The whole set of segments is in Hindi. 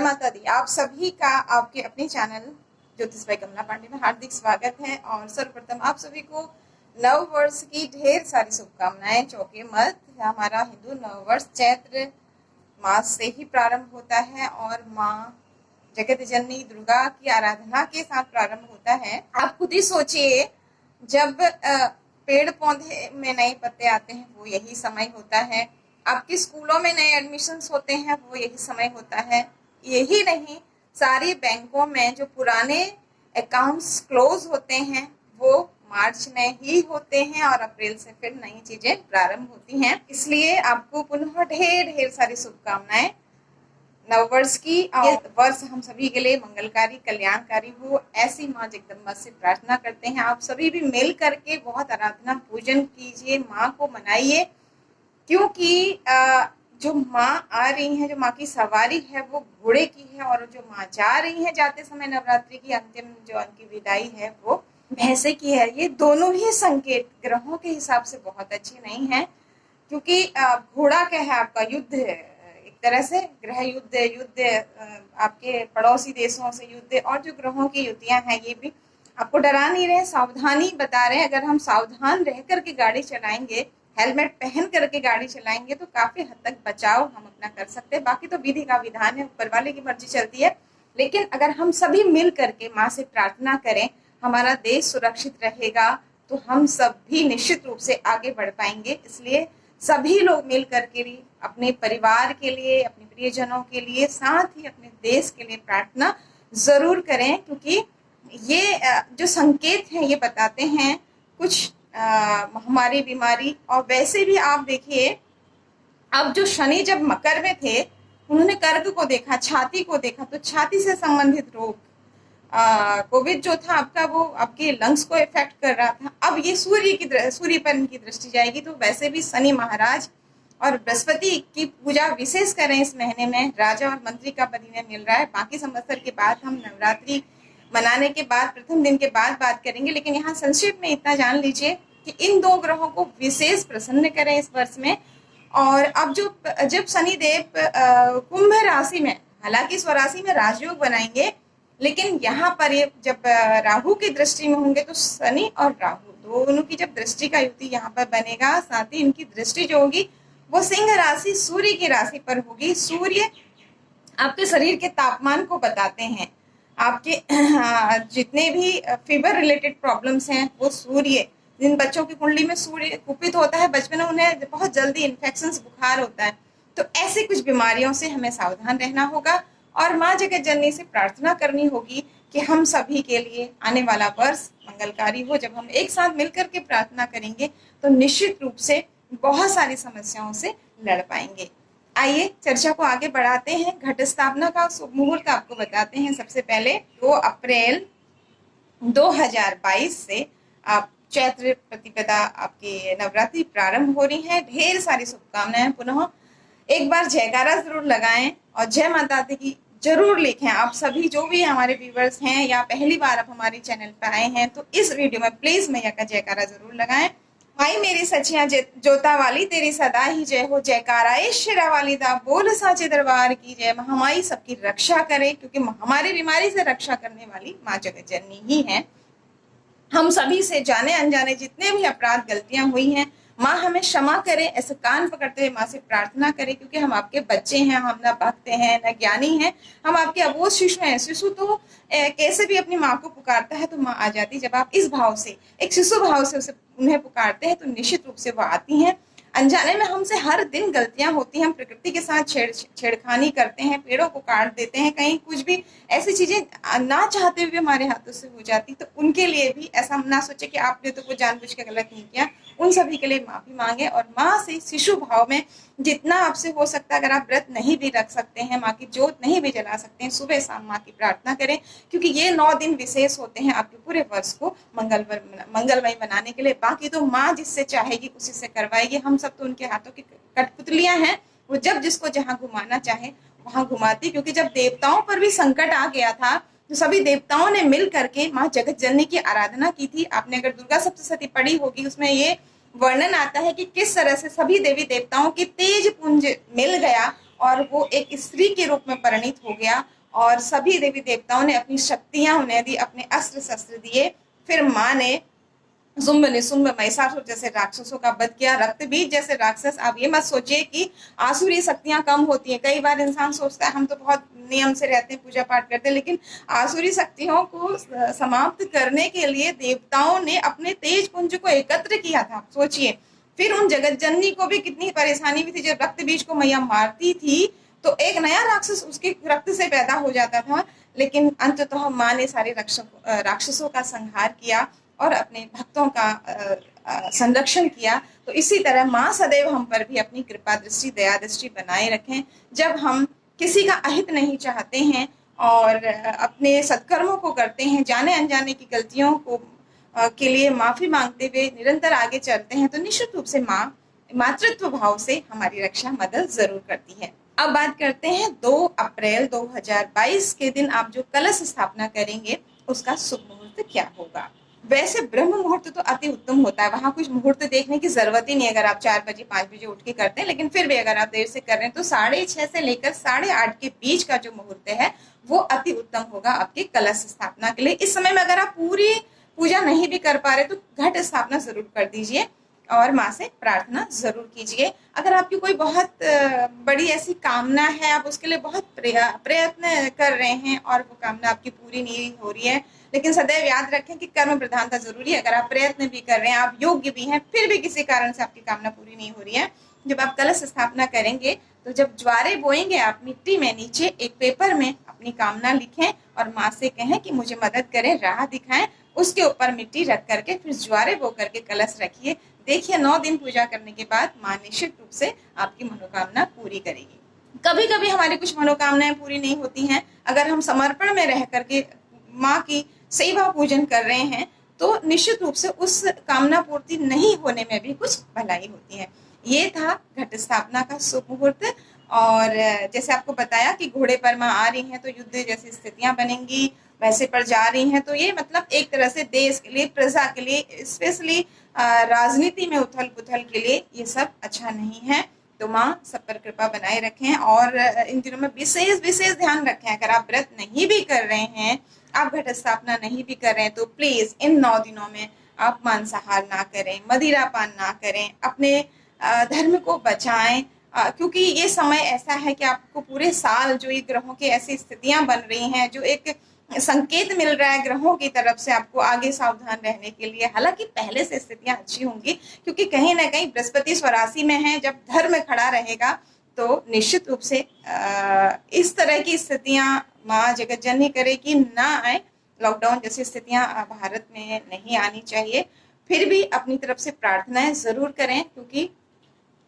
माता दी। आप सभी का आपके अपने चैनल ज्योतिष भाई कमला पांडे में हार्दिक स्वागत है। और सर्वप्रथम आप सभी को नव वर्ष की ढेर सारी शुभकामनाएं। चौके मत, हमारा हिंदू नव वर्ष चैत्र मास से ही प्रारंभ होता है और माँ जगत जननी दुर्गा की आराधना के साथ प्रारंभ होता है। आप खुद ही सोचिए, जब पेड़ पौधे में नए पत्ते आते हैं वो यही समय होता है। आपके स्कूलों में नए एडमिशन्स होते हैं वो यही समय होता है। यही नहीं, सारी बैंकों में जो पुराने अकाउंट्स क्लोज होते हैं वो मार्च में ही होते हैं और अप्रैल से फिर नई चीजें प्रारंभ होती हैं। इसलिए आपको पुनः ढेर सारी शुभकामनाएं नववर्ष की। ये वर्ष हम सभी के लिए मंगलकारी कल्याणकारी हो, ऐसी माँ जगदम्बा से प्रार्थना करते हैं। आप सभी भी मिल करके बहुत आराधना पूजन कीजिए, माँ को मनाइए, क्योंकि जो माँ आ रही है, जो माँ की सवारी है वो घोड़े की है, और जो माँ जा रही है जाते समय नवरात्रि की अंतिम जो उनकी विदाई है वो भैंसे की है। ये दोनों ही संकेत ग्रहों के हिसाब से बहुत अच्छे नहीं है, क्योंकि घोड़ा क्या है, आपका युद्ध है, एक तरह से ग्रह युद्ध आपके पड़ोसी देशों से युद्ध, और जो ग्रहों की युतियां हैं ये भी आपको डरा नहीं रहे, सावधानी बता रहे हैं। अगर हम सावधान रह करके गाड़ी चलाएंगे, हेलमेट पहन करके गाड़ी चलाएंगे तो काफी हद तक बचाव हम अपना कर सकते हैं। बाकी तो विधि का विधान है, ऊपर वाले की मर्जी चलती है। लेकिन अगर हम सभी मिल करके माँ से प्रार्थना करें, हमारा देश सुरक्षित रहेगा, तो हम सब भी निश्चित रूप से आगे बढ़ पाएंगे। इसलिए सभी लोग मिल करके भी अपने परिवार के लिए, अपने प्रियजनों के लिए, साथ ही अपने देश के लिए प्रार्थना जरूर करें, क्योंकि ये जो संकेत हैं ये बताते हैं कुछ महामारी बीमारी। और वैसे भी आप देखिए, अब जो शनि जब मकर में थे उन्होंने कर्क को देखा, छाती को देखा, तो छाती से संबंधित रोग, कोविड जो था आपका वो आपके लंग्स को इफेक्ट कर रहा था। अब ये सूर्य पर इनकी दृष्टि जाएगी, तो वैसे भी शनि महाराज और बृहस्पति की पूजा विशेष करें इस महीने में। राजा और मंत्री का पद इन्हें मिल रहा है। बाकी संवत्सर के बाद हम नवरात्रि मनाने के बाद प्रथम दिन के बाद बात करेंगे, लेकिन यहाँ संक्षिप्त में इतना जान लीजिए कि इन दो ग्रहों को विशेष प्रसन्न करें इस वर्ष में। और अब जब शनिदेव कुंभ राशि में, हालांकि स्वराशि में राजयोग बनाएंगे, लेकिन यहाँ पर ये जब राहु की दृष्टि में होंगे तो शनि और राहु दोनों की जब दृष्टि का युति यहाँ पर बनेगा, साथ ही इनकी दृष्टि जो होगी वो सिंह राशि सूर्य की राशि पर होगी। सूर्य आपके शरीर के तापमान को बताते हैं। आपके जितने भी फीवर रिलेटेड प्रॉब्लम्स हैं वो सूर्य, जिन बच्चों की कुंडली में सूर्य कुपित होता है बचपन में, उन्हें बहुत जल्दी इन्फेक्शंस, बुखार होता है। तो ऐसे कुछ बीमारियों से हमें सावधान रहना होगा और माँ जगत जननी से प्रार्थना करनी होगी कि हम सभी के लिए आने वाला वर्ष मंगलकारी हो। जब हम एक साथ मिलकर के प्रार्थना करेंगे तो निश्चित रूप से बहुत सारी समस्याओं से लड़ पाएंगे। आइए चर्चा को आगे बढ़ाते हैं। घट स्थापना का शुभ मुहूर्त आपको बताते हैं। सबसे पहले 2 अप्रैल 2022 से आप चैत्र प्रतिपदा आपके नवरात्रि प्रारंभ हो रही है। ढेर सारी शुभकामनाएं। पुनः एक बार जयकारा जरूर लगाएं और जय माता दी की जरूर लिखें। आप सभी जो भी हमारे व्यूवर्स हैं या पहली बार आप हमारे चैनल पर आए हैं तो इस वीडियो में प्लीज मैया का जयकारा जरूर लगाएं। भाई मेरी सचिया जोता वाली तेरी सदा ही जय हो, जयकारा शेरा वाली दा बोल साचे दरबार की जय। महामाई सबकी रक्षा करे, क्योंकि महामारी बीमारी से रक्षा करने वाली माँ जगत जननी ही है। हम सभी से जाने अनजाने जितने भी अपराध गलतियां हुई हैं, माँ हमें क्षमा करें, ऐसे कान पकड़ते हुए माँ से प्रार्थना करें, क्योंकि हम आपके बच्चे हैं, हम ना भक्त हैं ना ज्ञानी हैं, हम आपके अबोध शिशु हैं। शिशु तो कैसे भी अपनी माँ को पुकारता है तो माँ आ जाती। जब आप इस भाव से, एक शिशु भाव से उन्हें पुकारते हैं तो निश्चित रूप से वो आती हैं। अनजाने में हमसे हर दिन गलतियां होती हैं। हम प्रकृति के साथ छेड़खानी करते हैं, पेड़ों को काट देते हैं, कहीं कुछ भी ऐसी चीजें ना चाहते हुए हमारे हाथों से हो जाती। तो उनके लिए भी ऐसा ना सोचे कि आपने तो कुछ जानबूझ के गलत नहीं किया। उन सभी के लिए माफी मांगे और माँ से शिशु भाव में जितना आपसे हो सकता है, अगर आप व्रत नहीं भी रख सकते हैं, माँ की जोत नहीं भी जला सकते हैं, सुबह शाम माँ की प्रार्थना करें, क्योंकि ये 9 दिन विशेष होते हैं आपके पूरे वर्ष को मंगलमय बनाने के लिए। बाकी तो माँ जिससे चाहेगी उसी से करवाएगी। हम सब तो उनके हाथों की कठपुतलियां हैं। वो जब जिसको जहां घुमाना चाहे वहां घुमाती। क्योंकि जब देवताओं पर भी संकट आ गया था तो सभी देवताओं ने मिल करके माँ जगत जननी की आराधना की थी। आपने अगर दुर्गा सप्तशती पढ़ी होगी, उसमें ये वर्णन आता है कि किस तरह से सभी देवी देवताओं की तेज पुंज मिल गया और वो एक स्त्री के रूप में परिणित हो गया और सभी देवी देवताओं ने अपनी शक्तियां उन्हें दी, अपने अस्त्र शस्त्र दिए। फिर माँ ने शुंभ निशुंभ महिषासुर जैसे राक्षसों का वध किया। रक्तबीज जैसे राक्षस, आप ये मत सोचिए कि आसुरी शक्तियां कम होती हैं। कई बार इंसान सोचता है हम तो बहुत नियम से रहते हैं, पूजा पाठ करते हैं, लेकिन आसुरी शक्तियों को समाप्त करने के लिए देवताओं ने अपने तेज पुंज को एकत्र किया था, सोचिए। फिर उन जगत जननी को भी कितनी परेशानी हुई थी जब रक्त बीज को मैया मारती थी तो एक नया राक्षस उसके रक्त से पैदा हो जाता था, लेकिन अंततः माँ ने सारे राक्षसों का संहार किया और अपने भक्तों का संरक्षण किया। तो इसी तरह माँ सदैव हम पर भी अपनी कृपा दृष्टि, दया दृष्टि बनाए रखें। जब हम किसी का अहित नहीं चाहते हैं और अपने सत्कर्मों को करते हैं, जाने अनजाने की गलतियों को के लिए माफी मांगते हुए निरंतर आगे चलते हैं, तो निश्चित रूप से माँ मातृत्व भाव से हमारी रक्षा मदद जरूर करती है। अब बात करते हैं 2 अप्रैल 2022 के दिन आप जो कलश स्थापना करेंगे उसका शुभ मुहूर्त क्या होगा। वैसे ब्रह्म मुहूर्त तो अति उत्तम होता है, वहां कुछ मुहूर्त देखने की जरूरत ही नहीं अगर आप 4 बजे 5 बजे उठ के करते हैं, लेकिन फिर भी अगर आप देर से कर रहे हैं तो 6:30 से लेकर 8:30 के बीच का जो मुहूर्त है वो अति उत्तम होगा आपके कलश स्थापना के लिए। इस समय में अगर आप पूरी पूजा नहीं भी कर पा रहे तो घट स्थापना जरूर कर दीजिए और माँ से प्रार्थना जरूर कीजिए। अगर आपकी कोई बहुत बड़ी ऐसी कामना है, आप उसके लिए बहुत प्रयत्न कर रहे हैं और वो कामना आपकी पूरी नहीं हो रही है, लेकिन सदैव याद रखें कि कर्म प्रधानता जरूरी है। अगर आप प्रयत्न भी कर रहे हैं, आप योग्य भी हैं, फिर भी किसी कारण से आपकी कामना पूरी नहीं हो रही है, जब आप कलश स्थापना करेंगे तो जब ज्वारे बोएंगे आप मिट्टी में नीचे एक पेपर में अपनी कामना लिखें और माँ से कहें कि मुझे मदद करें, राह दिखाएं। उसके ऊपर मिट्टी रख करके फिर ज्वारे बो करके कलश रखिए। देखिए 9 दिन पूजा करने के बाद माँ निश्चित रूप से आपकी मनोकामना पूरी करेगी। कभी कभी हमारी कुछ मनोकामनाएं पूरी नहीं होती हैं, अगर हम समर्पण में रह करके माँ की सेवा पूजन कर रहे हैं तो निश्चित रूप से उस कामना पूर्ति नहीं होने में भी कुछ भलाई होती है। ये था घट स्थापना का शुभ मुहूर्त। और जैसे आपको बताया कि घोड़े पर माँ आ रही हैं तो युद्ध जैसी स्थितियां बनेंगी, वैसे पर जा रही हैं, तो ये मतलब एक तरह से देश के लिए, प्रजा के लिए, स्पेशली राजनीति में उथल पुथल के लिए ये सब अच्छा नहीं है। तो माँ सब पर कृपा बनाए रखें और इन दिनों में विशेष विशेष ध्यान रखें। अगर आप व्रत नहीं भी कर रहे हैं, आप घट स्थापना नहीं भी कर रहे हैं, तो प्लीज इन 9 दिनों में आप मांसाहार ना करें, मदिरा पान ना करें, अपने धर्म को बचाएं, क्योंकि ये समय ऐसा है कि आपको पूरे साल जो ये ग्रहों की ऐसी स्थितियां बन रही हैं, जो एक संकेत मिल रहा है ग्रहों की तरफ से आपको आगे सावधान रहने के लिए। हालांकि पहले से स्थितियां अच्छी होंगी क्योंकि कहीं ना कहीं बृहस्पति स्वराशि में है, जब धर्म खड़ा रहेगा तो निश्चित रूप से इस तरह की स्थितियां माँ जगत जननी करे कि ना आए। लॉकडाउन जैसी स्थितियां भारत में नहीं आनी चाहिए। फिर भी अपनी तरफ से प्रार्थनाएं जरूर करें क्योंकि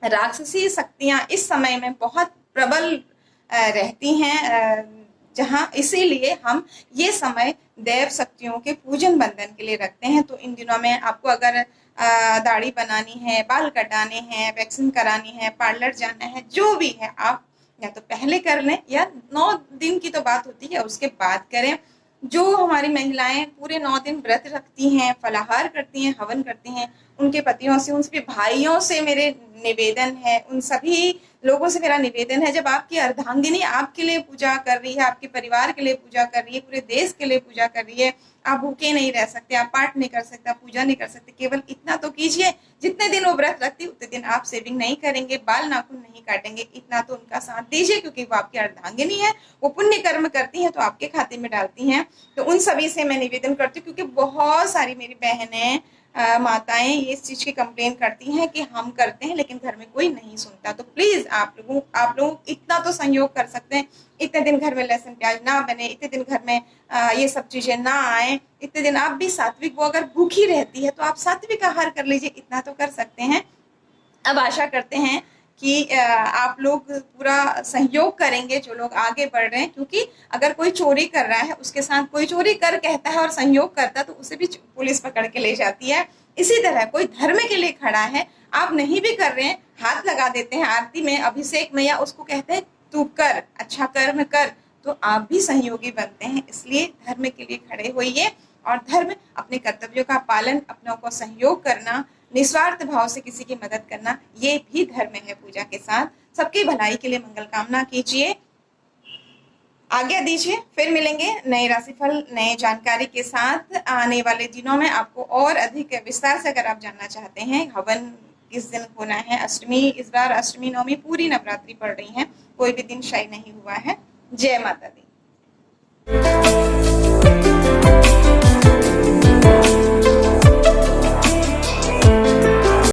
राक्षसी शक्तियां इस समय में बहुत प्रबल रहती हैं, जहां इसीलिए हम ये समय देव शक्तियों के पूजन बंधन के लिए रखते हैं। तो इन दिनों में आपको अगर दाढ़ी बनानी है, बाल कटाने हैं, वैक्सीन करानी है, पार्लर जाना है, जो भी है आप या तो पहले कर लें या 9 दिन की तो बात होती है उसके बाद करें। जो हमारी महिलाएं पूरे 9 दिन व्रत रखती हैं, फलाहार करती हैं, हवन करती हैं, उनके पतियों से, उन सभी भाइयों से मेरे निवेदन है, उन सभी लोगों से मेरा निवेदन है, जब आपकी अर्धांगिनी आपके लिए पूजा कर रही है, आपके परिवार के लिए पूजा कर रही है, पूरे देश के लिए पूजा कर रही है, आप भूखे नहीं रह सकते, आप पाठ नहीं कर सकते, आप पूजा नहीं कर सकते, केवल इतना तो कीजिए। जितने दिन वो व्रत रखती उतने दिन आप सेविंग नहीं करेंगे, बाल नाखून नहीं काटेंगे, इतना तो उनका साथ दीजिए क्योंकि वो आपकी अर्धांगिनी है, वो पुण्य कर्म करती हैं तो आपके खाते में डालती हैं। तो उन सभी से मैं निवेदन करती हूँ क्योंकि बहुत सारी मेरी बहनें माताएं ये इस चीज की कंप्लेन करती हैं कि हम करते हैं लेकिन घर में कोई नहीं सुनता। तो प्लीज आप लोग इतना तो सहयोग कर सकते हैं, इतने दिन घर में लहसुन प्याज ना बने, इतने दिन घर में ये सब चीजें ना आए, इतने दिन आप भी सात्विक, वो अगर भूखी रहती है तो आप सात्विक आहार कर लीजिए, इतना तो कर सकते हैं। अब आशा करते हैं कि आप लोग पूरा सहयोग करेंगे जो लोग आगे बढ़ रहे हैं, क्योंकि अगर कोई चोरी कर रहा है, उसके साथ कोई चोरी कर कहता है और सहयोग करता है तो उसे भी पुलिस पकड़ के ले जाती है। इसी तरह कोई धर्म के लिए खड़ा है, आप नहीं भी कर रहे हैं, हाथ लगा देते हैं आरती में, अभिषेक में, या उसको कहते हैं तू कर, अच्छा कर्म कर, तो आप भी सहयोगी बनते हैं। इसलिए धर्म के लिए खड़े होइए और धर्म अपने कर्तव्यों का पालन, अपनों को सहयोग करना, निस्वार्थ भाव से किसी की मदद करना, ये भी धर्म है। पूजा के साथ सबकी भलाई के लिए मंगल कामना कीजिए। आज्ञा दीजिए, फिर मिलेंगे नए राशिफल नए जानकारी के साथ आने वाले दिनों में। आपको और अधिक विस्तार से अगर आप जानना चाहते हैं, हवन किस दिन होना है, अष्टमी, इस बार अष्टमी नवमी पूरी नवरात्रि पड़ रही है, कोई भी दिन शायद नहीं हुआ है। जय माता दी।